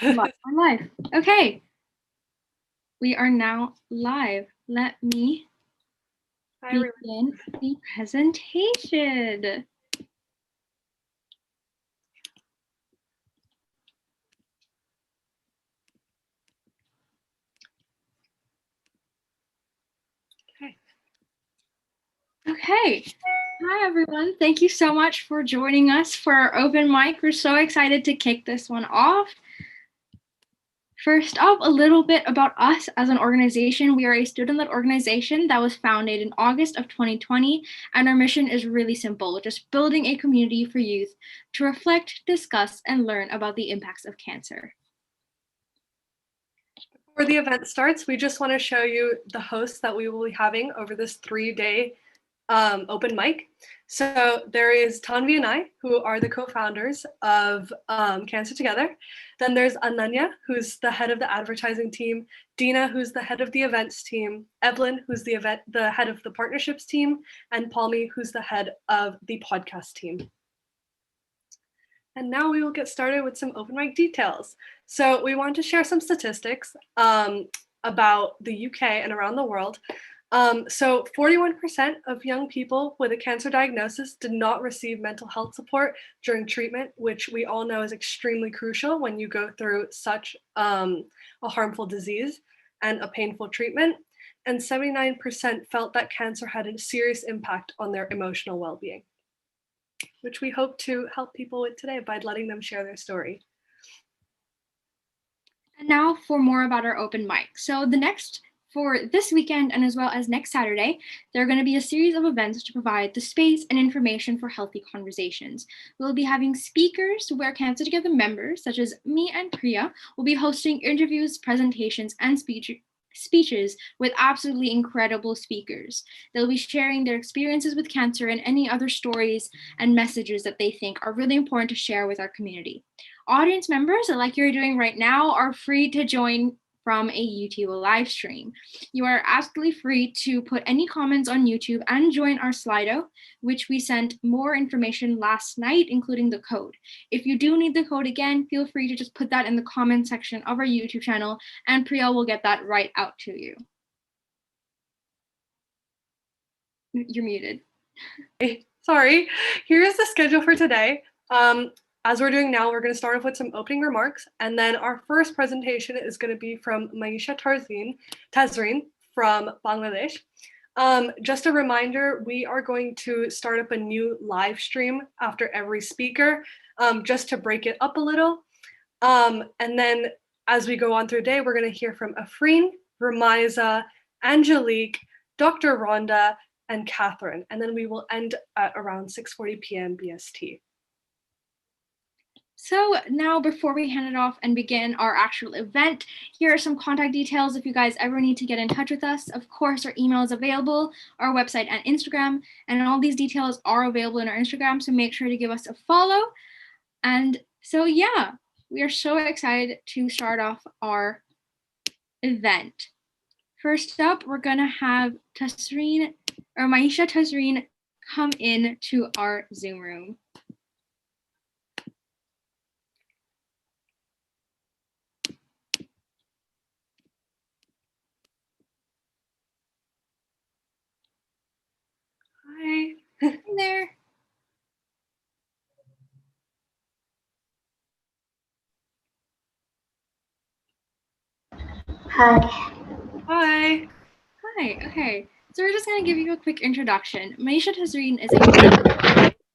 I'm live. Okay. We are now live. Let me begin the presentation. Okay. Hi, everyone. Thank you so much for joining us for our open mic. We're so excited to kick this one off. First up, a little bit about us as an organization. We are a student-led organization that was founded in August of 2020, and our mission is really simple, just building a community for youth to reflect, discuss, and learn about the impacts of cancer. Before the event starts, we just want to show you the hosts that we will be having over this 3-day open mic. So there is Tanvi and I, who are the co-founders of Cancer Together. Then there's Ananya, who's the head of the advertising team, Dina, who's the head of the events team, Evelyn, who's the head of the partnerships team, and Palmi, who's the head of the podcast team. And now we will get started with some open mic details. So we want to share some statistics about the UK and around the world. So 41% of young people with a cancer diagnosis did not receive mental health support during treatment, which we all know is extremely crucial when you go through such a harmful disease and a painful treatment. And 79% felt that cancer had a serious impact on their emotional well-being, which we hope to help people with today by letting them share their story. And now for more about our open mic. So for this weekend and as well as next Saturday, there are going to be a series of events to provide the space and information for healthy conversations. We'll be having speakers where Cancer Together members, such as me and Priya, will be hosting interviews, presentations, and speeches with absolutely incredible speakers. They'll be sharing their experiences with cancer and any other stories and messages that they think are really important to share with our community. Audience members, like you're doing right now, are free to join from a YouTube live stream. You are absolutely free to put any comments on YouTube and join our Slido, which we sent more information last night, including the code. If you do need the code again, feel free to just put that in the comment section of our YouTube channel, and Priya will get that right out to you. You're muted. Sorry. Here's the schedule for today. As we're doing now, we're going to start off with some opening remarks, and then our first presentation is going to be from Mayisha Tazreen from Bangladesh. Just a reminder, we are going to start up a new live stream after every speaker, just to break it up a little. And then as we go on through the day, we're going to hear from Afreen, Ramiza, Angelique, Dr. Rhonda, and Catherine, and then we will end at around 6:40 p.m. BST. So now, before we hand it off and begin our actual event, here are some contact details if you guys ever need to get in touch with us. Of course, our email is available, our website and Instagram, and all these details are available in our Instagram, so make sure to give us a follow. And so, yeah, we are so excited to start off our event. First up, we're going to have Mayisha Tazreen come in to our Zoom room. Hi. Hi there. Hi. Hi. Hi. Okay. So we're just going to give you a quick introduction. Mayisha Tazreen is a from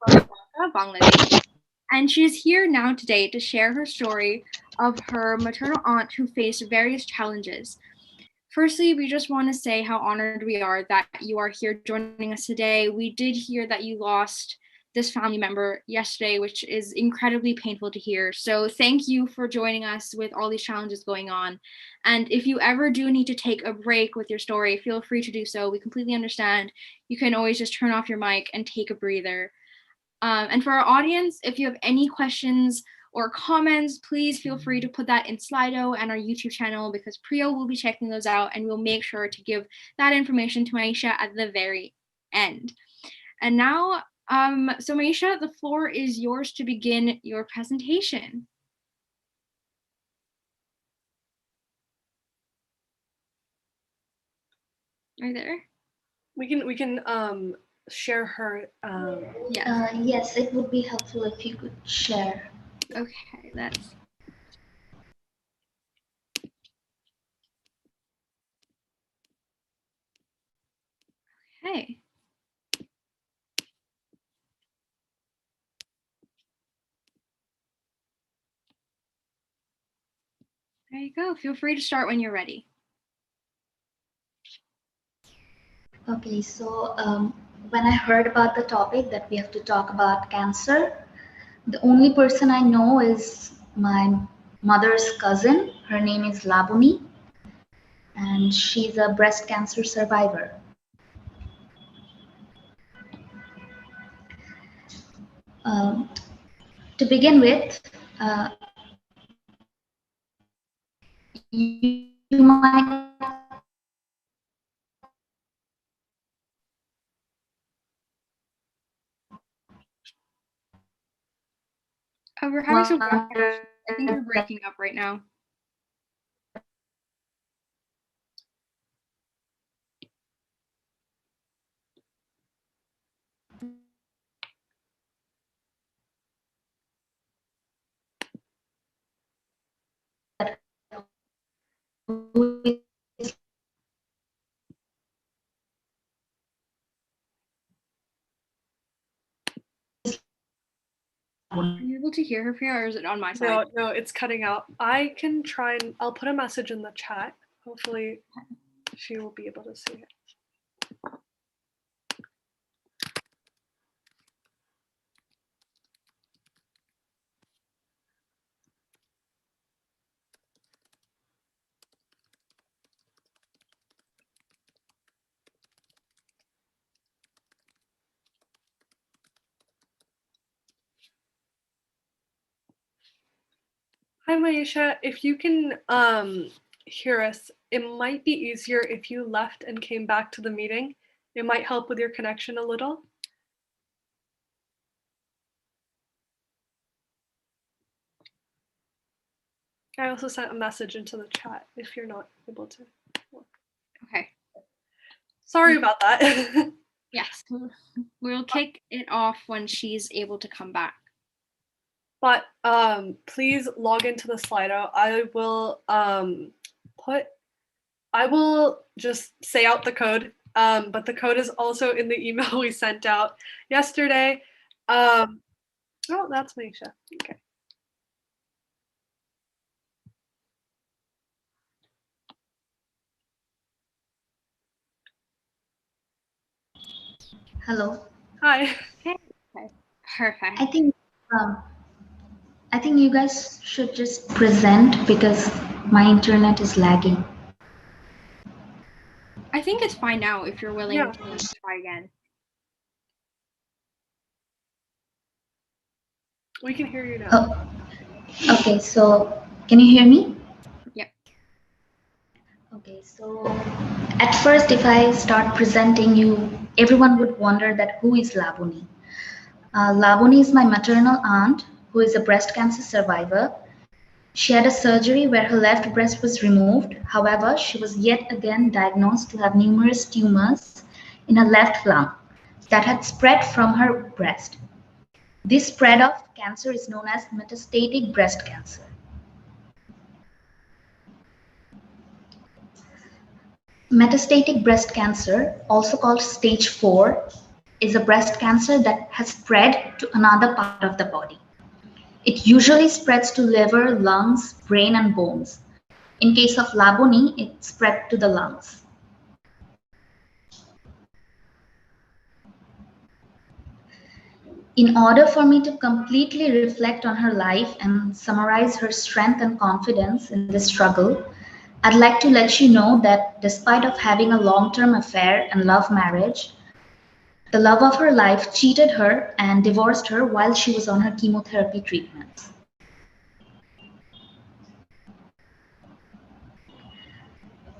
Dhaka, Bangladesh, and she is here now today to share her story of her maternal aunt who faced various challenges. Firstly, we just want to say how honored we are that you are here joining us today. We did hear that you lost this family member yesterday, which is incredibly painful to hear. So thank you for joining us with all these challenges going on. And if you ever do need to take a break with your story, feel free to do so. We completely understand. You can always just turn off your mic and take a breather. And for our audience, if you have any questions or comments, please feel free to put that in Slido and our YouTube channel, because Priya will be checking those out and we'll make sure to give that information to Maysha at the very end. And now, so Maysha, the floor is yours to begin your presentation. Are you there? We can share her. Yes. Yes, it would be helpful if you could share. Okay, that's. Okay. There you go. Feel free to start when you're ready. Okay, so when I heard about the topic that we have to talk about cancer, the only person I know is my mother's cousin. Her name is Labuni, and she's a breast cancer survivor. Um, to begin with, you might Oh, we're having some Wi-Fi issues. I think you're breaking up right now. Are you able to hear her, Priya, or is it on my side? No, it's cutting out. I can try and I'll put a message in the chat. Hopefully, she will be able to see it. Hi, Mayisha. If you can hear us, it might be easier if you left and came back to the meeting. It might help with your connection a little. I also sent a message into the chat if you're not able to look. Okay. Sorry about that. Yes. We'll kick it off when she's able to come back. But please log into the Slido. I will just say out the code. But the code is also in the email we sent out yesterday. Oh, that's Maysha. Okay. Hello. Hi. Okay. Perfect. I think you guys should just present because my internet is lagging. I think it's fine now if you're willing Yeah. to try again. We can hear you now. Oh, okay, so can you hear me? Yep. Okay, so at first, if I start presenting you, everyone would wonder that who is Labuni? Labuni is my maternal aunt who is a breast cancer survivor. She had a surgery where her left breast was removed. However, she was yet again diagnosed to have numerous tumors in her left lung that had spread from her breast. This spread of cancer is known as metastatic breast cancer. Metastatic breast cancer, also called stage 4, is a breast cancer that has spread to another part of the body. It usually spreads to liver, lungs, brain, and bones. In case of Labuni, it spread to the lungs. In order for me to completely reflect on her life and summarize her strength and confidence in this struggle, I'd like to let you know that despite of having a long-term affair and love marriage, the love of her life cheated her and divorced her while she was on her chemotherapy treatments.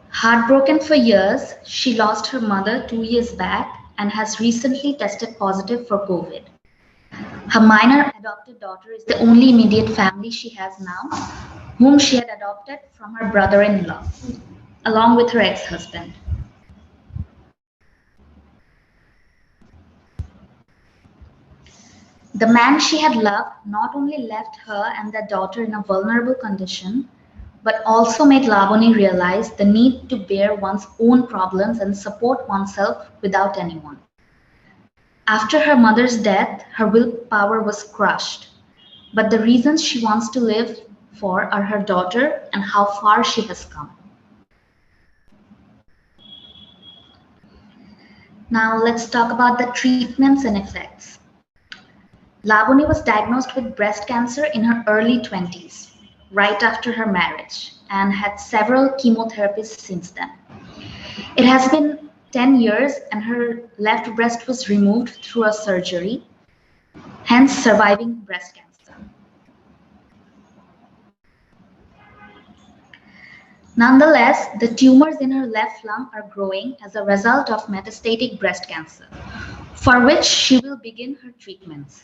Heartbroken for years, she lost her mother 2 years back and has recently tested positive for COVID. Her minor adopted daughter is the only immediate family she has now, whom she had adopted from her brother-in-law, along with her ex-husband. The man she had loved not only left her and their daughter in a vulnerable condition, but also made Lavani realize the need to bear one's own problems and support oneself without anyone. After her mother's death, her willpower was crushed, but the reasons she wants to live for are her daughter and how far she has come. Now let's talk about the treatments and effects. Lavani was diagnosed with breast cancer in her early 20s, right after her marriage, and had several chemotherapies since then. It has been 10 years and her left breast was removed through a surgery, hence surviving breast cancer. Nonetheless, the tumors in her left lung are growing as a result of metastatic breast cancer, for which she will begin her treatments.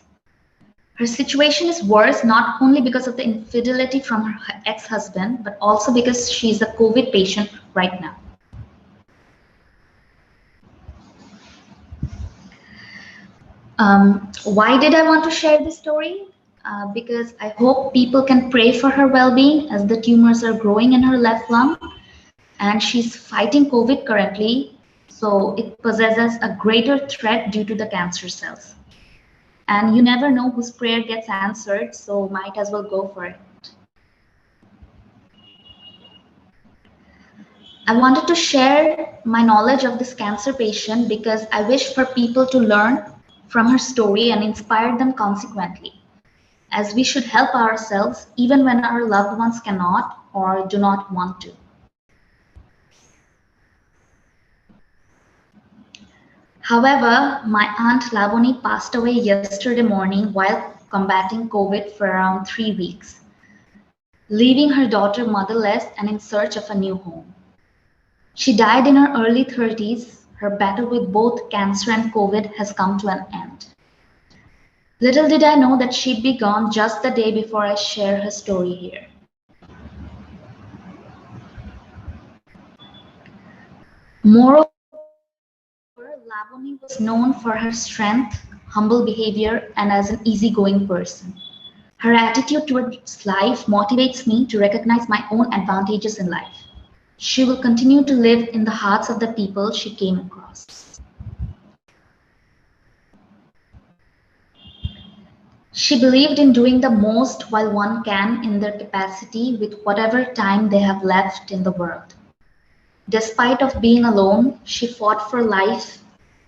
Her situation is worse not only because of the infidelity from her ex-husband, but also because she is a COVID patient right now. Why did I want to share this story? Because I hope people can pray for her well-being as the tumors are growing in her left lung and she's fighting COVID currently, so it possesses a greater threat due to the cancer cells. And you never know whose prayer gets answered, so might as well go for it. I wanted to share my knowledge of this cancer patient because I wish for people to learn from her story and inspire them consequently, as we should help ourselves even when our loved ones cannot or do not want to. However, my aunt Lavani passed away yesterday morning while combating COVID for around 3 weeks, leaving her daughter motherless and in search of a new home. She died in her early 30s. Her battle with both cancer and COVID has come to an end. Little did I know that she'd be gone just the day before I share her story here. Moreover, Lavani was known for her strength, humble behavior, and as an easygoing person. Her attitude towards life motivates me to recognize my own advantages in life. She will continue to live in the hearts of the people she came across. She believed in doing the most while one can in their capacity with whatever time they have left in the world. Despite of being alone, she fought for life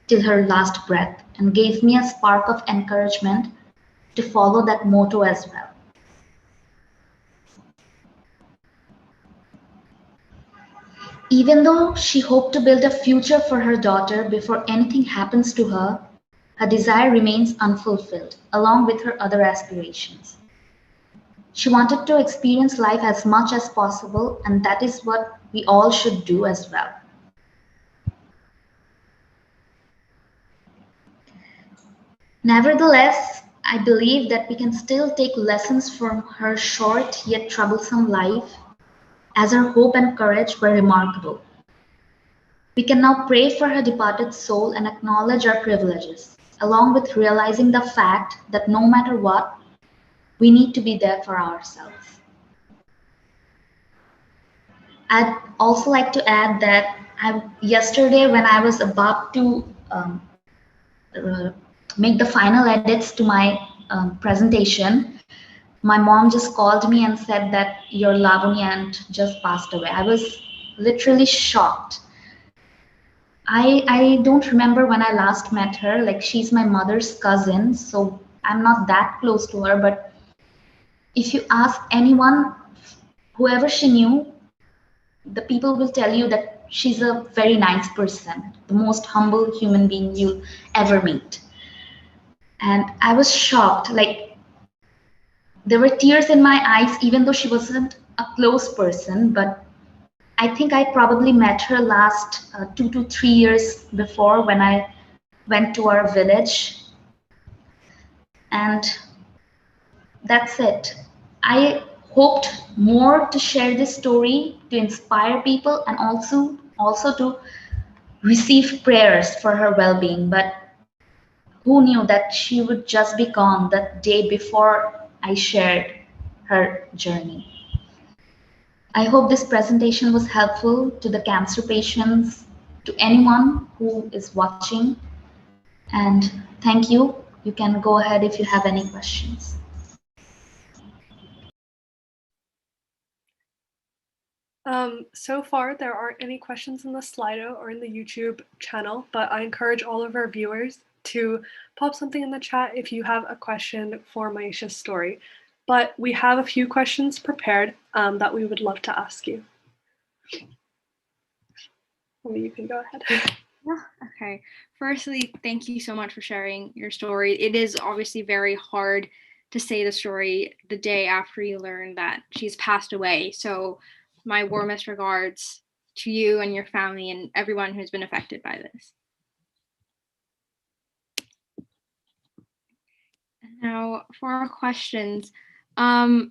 till her last breath and gave me a spark of encouragement to follow that motto as well. Even though she hoped to build a future for her daughter before anything happens to her, her desire remains unfulfilled, along with her other aspirations. She wanted to experience life as much as possible, and that is what we all should do as well. Nevertheless, I believe that we can still take lessons from her short yet troublesome life, as her hope and courage were remarkable. We can now pray for her departed soul and acknowledge our privileges, along with realizing the fact that no matter what, we need to be there for ourselves. I'd also like to add that yesterday, when I was about to make the final edits to my presentation, my mom just called me and said that your Lavani aunt just passed away. I was literally shocked. I don't remember when I last met her. Like, she's my mother's cousin, so I'm not that close to her. But if you ask anyone, whoever she knew, the people will tell you that she's a very nice person, the most humble human being you'll ever meet. And I was shocked. Like, there were tears in my eyes, even though she wasn't a close person. But I think I probably met her last 2 to 3 years before, when I went to our village. And that's it. I hoped more to share this story to inspire people and also to receive prayers for her well-being. But Who knew that she would just be gone the day before I shared her journey? I hope this presentation was helpful to the cancer patients, to anyone who is watching. And thank you. You can go ahead if you have any questions. So far, there aren't any questions in the Slido or in the YouTube channel, but I encourage all of our viewers to pop something in the chat if you have a question for Mayisha's story. But we have a few questions prepared that we would love to ask you. Maybe you can go ahead. Yeah, okay. Firstly, thank you so much for sharing your story. It is obviously very hard to say the story the day after you learn that she's passed away. So my warmest regards to you and your family and everyone who's been affected by this. Now, for our questions, do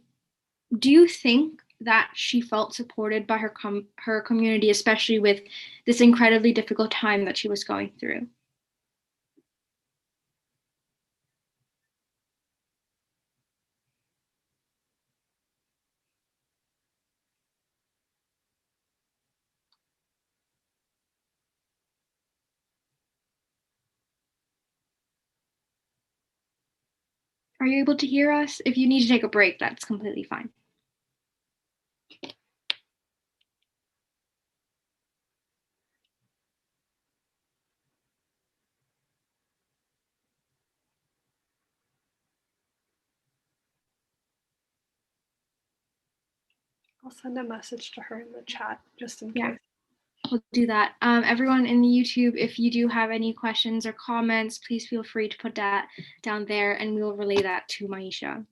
you think that she felt supported by her community, especially with this incredibly difficult time that she was going through? Are you able to hear us? If you need to take a break, that's completely fine. I'll send a message to her in the chat just in Yeah. case. We'll do that. Everyone in the YouTube, if you do have any questions or comments, please feel free to put that down there and we will relay that to Mayisha.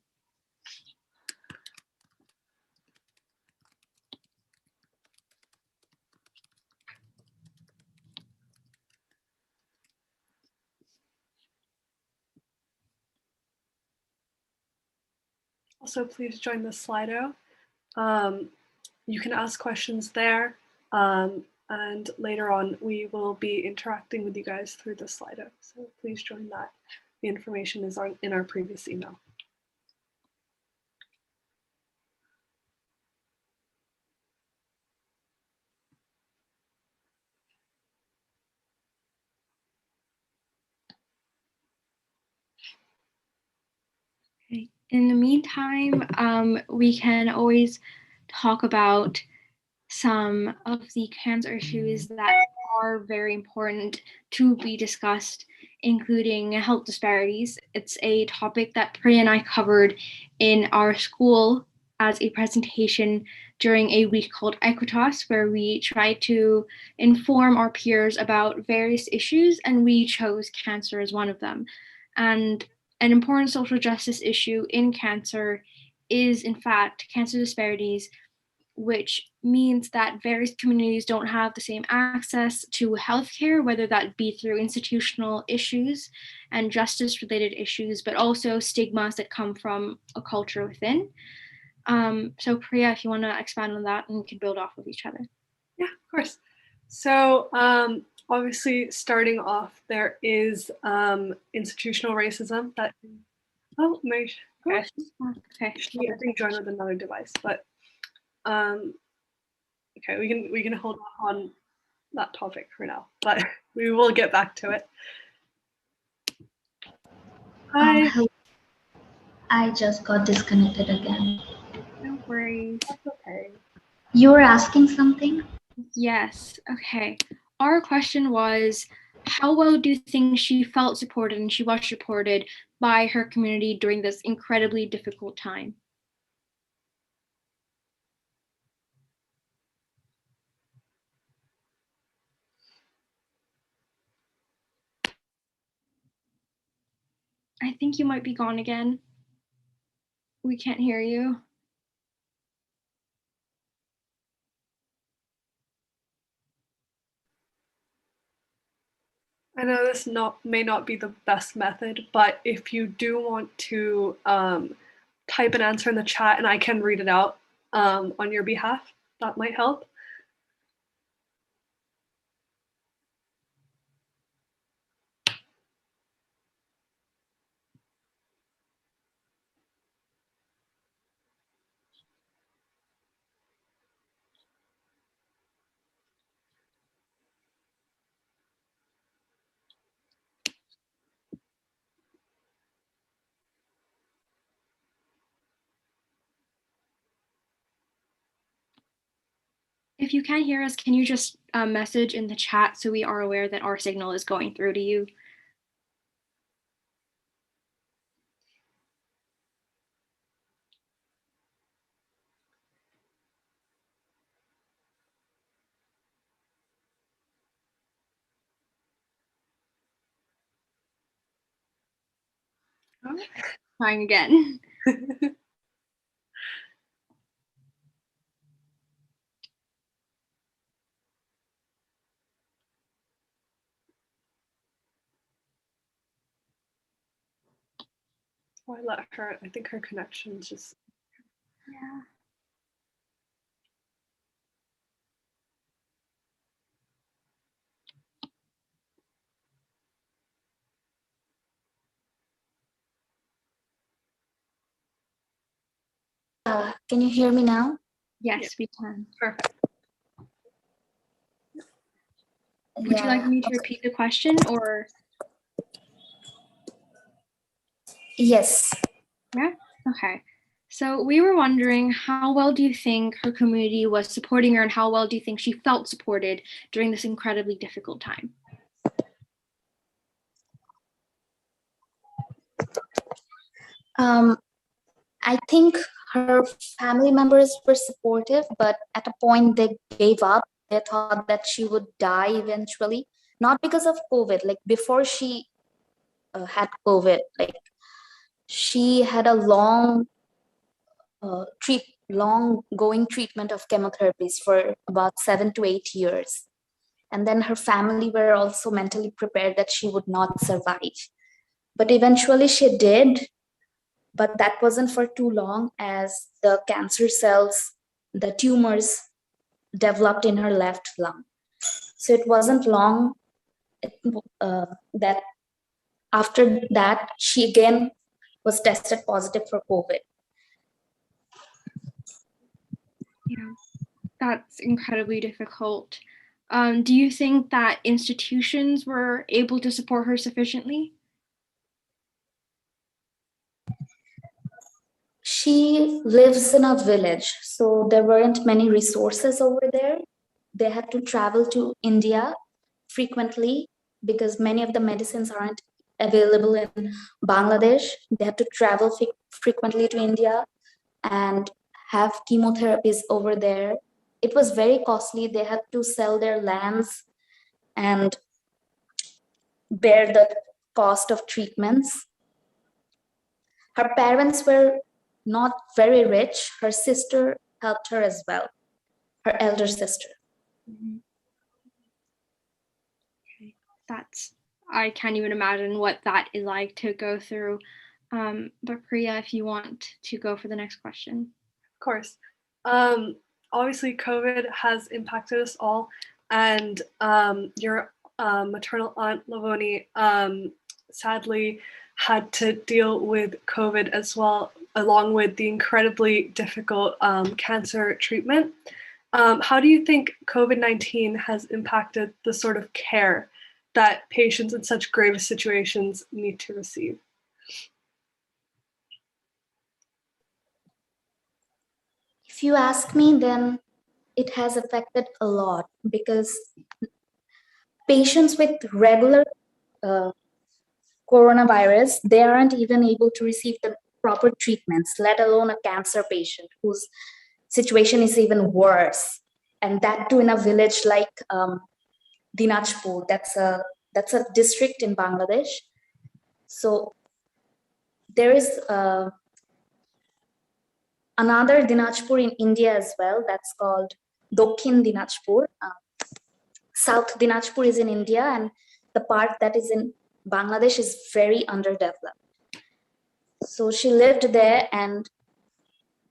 Also, please join the Slido. You can ask questions there, and later on we will be interacting with you guys through the Slido. So please join that. The information is in our previous email. Okay. In the meantime, we can always talk about some of the cancer issues that are very important to be discussed, including health disparities. It's a topic that Priya and I covered in our school as a presentation during a week called Equitas, where we tried to inform our peers about various issues, and we chose cancer as one of them. And an important social justice issue in cancer is, in fact, cancer disparities, which means that various communities don't have the same access to healthcare, whether that be through institutional issues and justice related issues, but also stigmas that come from a culture within. So Priya, if you want to expand on that, and we can build off of each other. Yeah, of course. So obviously starting off, there is institutional racism that, oh, Maysha, okay. Okay. She, I think, joined with another device, but okay, we can hold off on that topic for now, but we will get back to it. Hi. I just got disconnected again. No worries. That's okay. You were asking something? Yes. Okay. Our question was, how well do you think she felt supported and she was supported by her community during this incredibly difficult time? I think you might be gone again. We can't hear you. I know this may not be the best method, but if you do want to type an answer in the chat and I can read it out on your behalf, that might help. If you can't hear us, can you just message in the chat so we are aware that our signal is going through to you? Oh, trying again. Oh, I let her. I think her connection's just. Yeah. Can you hear me now? Yes, we can. Perfect. Would you like me to repeat the question or? Yes. Yeah. Okay. So we were wondering, how well do you think her community was supporting her, and how well do you think she felt supported during this incredibly difficult time? I think her family members were supportive, but at a point they gave up. They thought that she would die eventually, not because of COVID. Like before she had COVID, like she had a long going treatment of chemotherapies for about 7 to 8 years. And then her family were also mentally prepared that she would not survive. But eventually she did, but that wasn't for too long as the cancer cells, the tumors developed in her left lung. So it wasn't long that after that, she again was tested positive for COVID. Yeah, that's incredibly difficult. Do you think that institutions were able to support her sufficiently? She lives in a village, so there weren't many resources over there. They had to travel to India frequently because many of the medicines aren't available in Bangladesh. They had to travel frequently to India and have chemotherapies over there. It was very costly. They had to sell their lands and bear the cost of treatments. Her parents were not very rich. Her sister helped her as well, her elder sister. Mm-hmm. Okay. I can't even imagine what that is like to go through. But Priya, if you want to go for the next question. Of course. Obviously, COVID has impacted us all, and your maternal aunt Lavoni sadly had to deal with COVID as well, along with the incredibly difficult cancer treatment. How do you think COVID-19 has impacted the sort of care that patients in such grave situations need to receive? If you ask me, then it has affected a lot because patients with regular coronavirus, they aren't even able to receive the proper treatments, let alone a cancer patient whose situation is even worse. And that too in a village like Dinajpur. That's a district in Bangladesh. So there is another Dinajpur in India as well. That's called Dokhin Dinajpur. South Dinajpur is in India, and the part that is in Bangladesh is very underdeveloped. So she lived there, and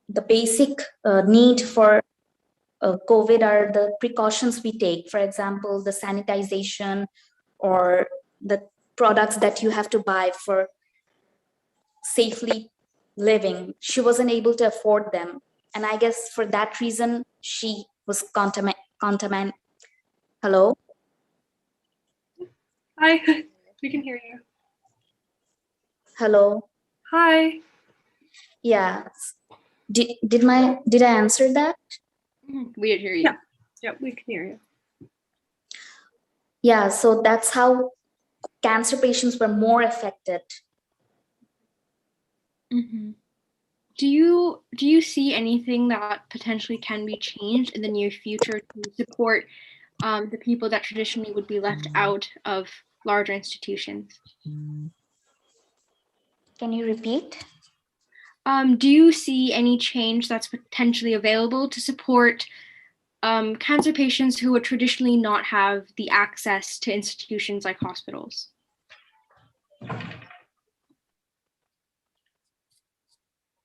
the basic need for COVID are the precautions we take. For example, the sanitization or the products that you have to buy for safely living. She wasn't able to afford them. And I guess for that reason, she was contaminated. Hello? Hi, we can hear you. Hello? Hi. Yeah. Did I answer that? We did hear you. Yeah. Yep, we can hear you. Yeah, so that's how cancer patients were more affected. Mm-hmm. Do you see anything that potentially can be changed in the near future to support the people that traditionally would be left out of larger institutions? Can you repeat? Do you see any change that's potentially available to support cancer patients who would traditionally not have the access to institutions like hospitals?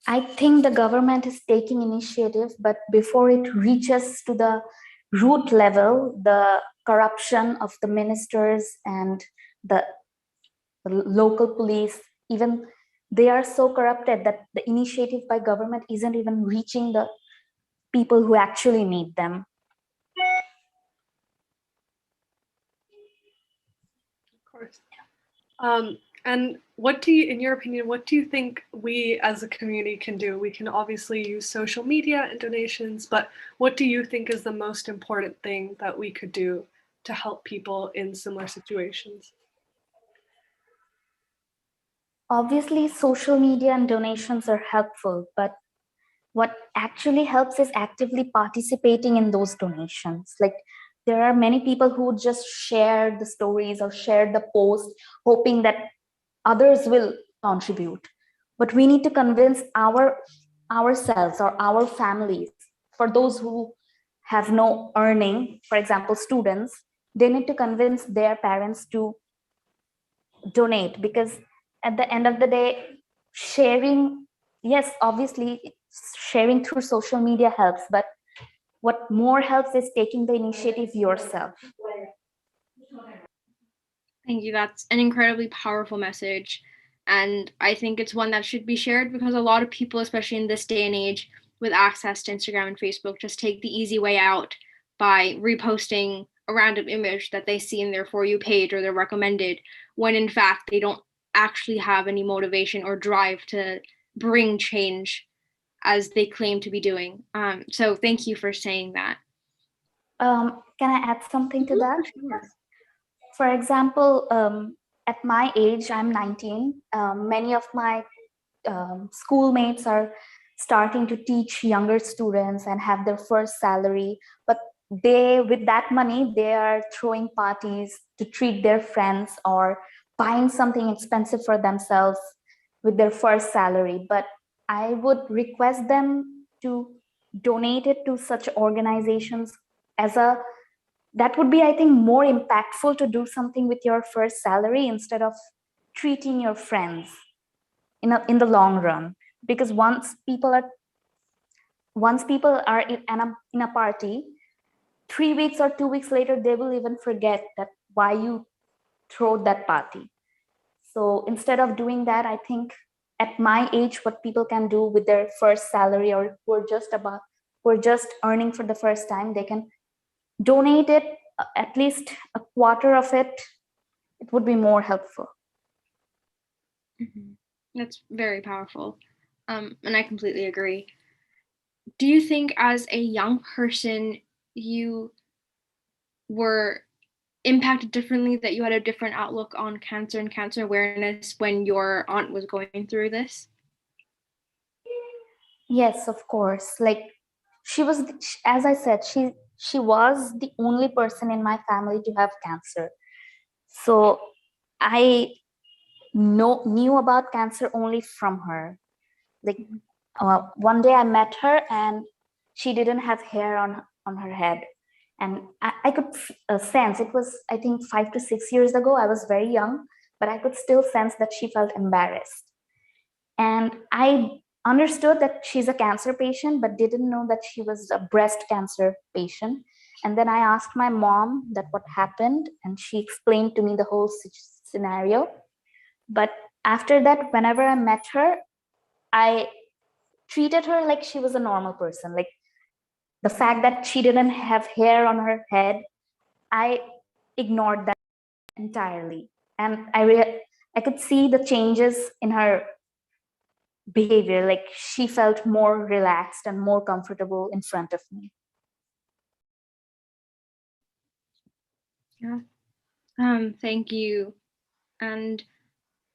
I think the government is taking initiative, but before it reaches to the root level, the corruption of the ministers and the local police, even they are so corrupted that the initiative by government isn't even reaching the people who actually need them. Of course. And what do you, in your opinion, what do you think we as a community can do? We can obviously use social media and donations, but what do you think is the most important thing that we could do to help people in similar situations? Obviously, social media and donations are helpful, but what actually helps is actively participating in those donations. Like, there are many people who just share the stories or share the post hoping that others will contribute, but we need to convince ourselves or our families. For those who have no earning, for example students, they need to convince their parents to donate, because at the end of the day, sharing, yes, obviously sharing through social media helps, but what more helps is taking the initiative yourself. Thank you. That's an incredibly powerful message. And I think it's one that should be shared because a lot of people, especially in this day and age with access to Instagram and Facebook, just take the easy way out by reposting a random image that they see in their For You page or their recommended, when in fact they don't actually have any motivation or drive to bring change as they claim to be doing. So thank you for saying that. Can I add something to that? Sure. For example, at my age, I'm 19. Many of my schoolmates are starting to teach younger students and have their first salary, but they, with that money, they are throwing parties to treat their friends or buying something expensive for themselves with their first salary. But I would request them to donate it to such organizations. As a That would be, I think, more impactful to do something with your first salary instead of treating your friends in the long run. Because once people are in a party, 3 weeks or 2 weeks later, they will even forget that why you throw that party. So instead of doing that, I think at my age, what people can do with their first salary, or who are just earning for the first time, they can donate it, at least a quarter of it. It would be more helpful. Mhm. That's very powerful. And I completely agree. Do you think as a young person you were impacted differently, that you had a different outlook on cancer and cancer awareness when your aunt was going through this? Yes, of course. Like, as I said, she was the only person in my family to have cancer. So I knew about cancer only from her. Like, one day I met her and she didn't have hair on her head, and I could sense, it was, I think, 5 to 6 years ago. I was very young, but I could still sense that she felt embarrassed. And I understood that she's a cancer patient, but didn't know that she was a breast cancer patient. And then I asked my mom that what happened, and she explained to me the whole scenario. But after that, whenever I met her, I treated her like she was a normal person. Like, the fact that she didn't have hair on her head, I ignored that entirely. And I could see the changes in her behavior. Like, she felt more relaxed and more comfortable in front of me. Yeah. Thank you. And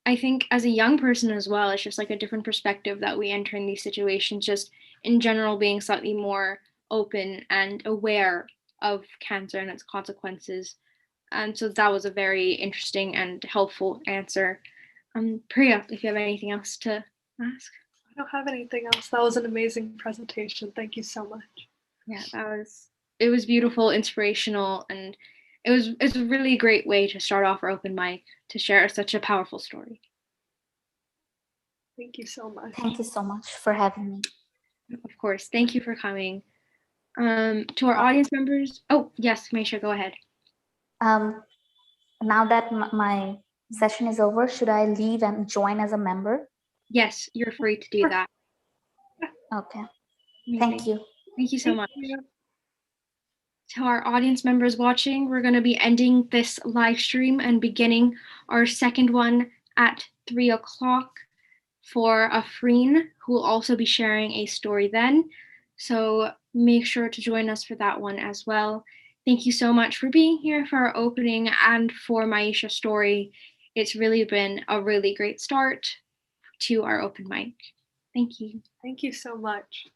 I think as a young person as well, it's just like a different perspective that we enter in these situations, just in general being slightly more open and aware of cancer and its consequences. And so that was a very interesting and helpful answer. Priya, if you have anything else to ask. I don't have anything else. That was an amazing presentation. Thank you so much. Yeah, it was beautiful, inspirational, and it's a really great way to start off our open mic to share such a powerful story. Thank you so much. Thank you so much for having me. Of course, thank you for coming. To our audience members, oh yes, Maysha, go ahead. Now that my session is over, should I leave and join as a member? Yes, you're free to do that. Okay. Amazing. Thank you. Thank you so much. To our audience members watching, we're going to be ending this live stream and beginning our second one at 3 o'clock for Afreen, who will also be sharing a story then. So make sure to join us for that one as well. Thank you so much for being here for our opening and for Mayisha's story. It's really been a really great start to our open mic. Thank you. Thank you so much.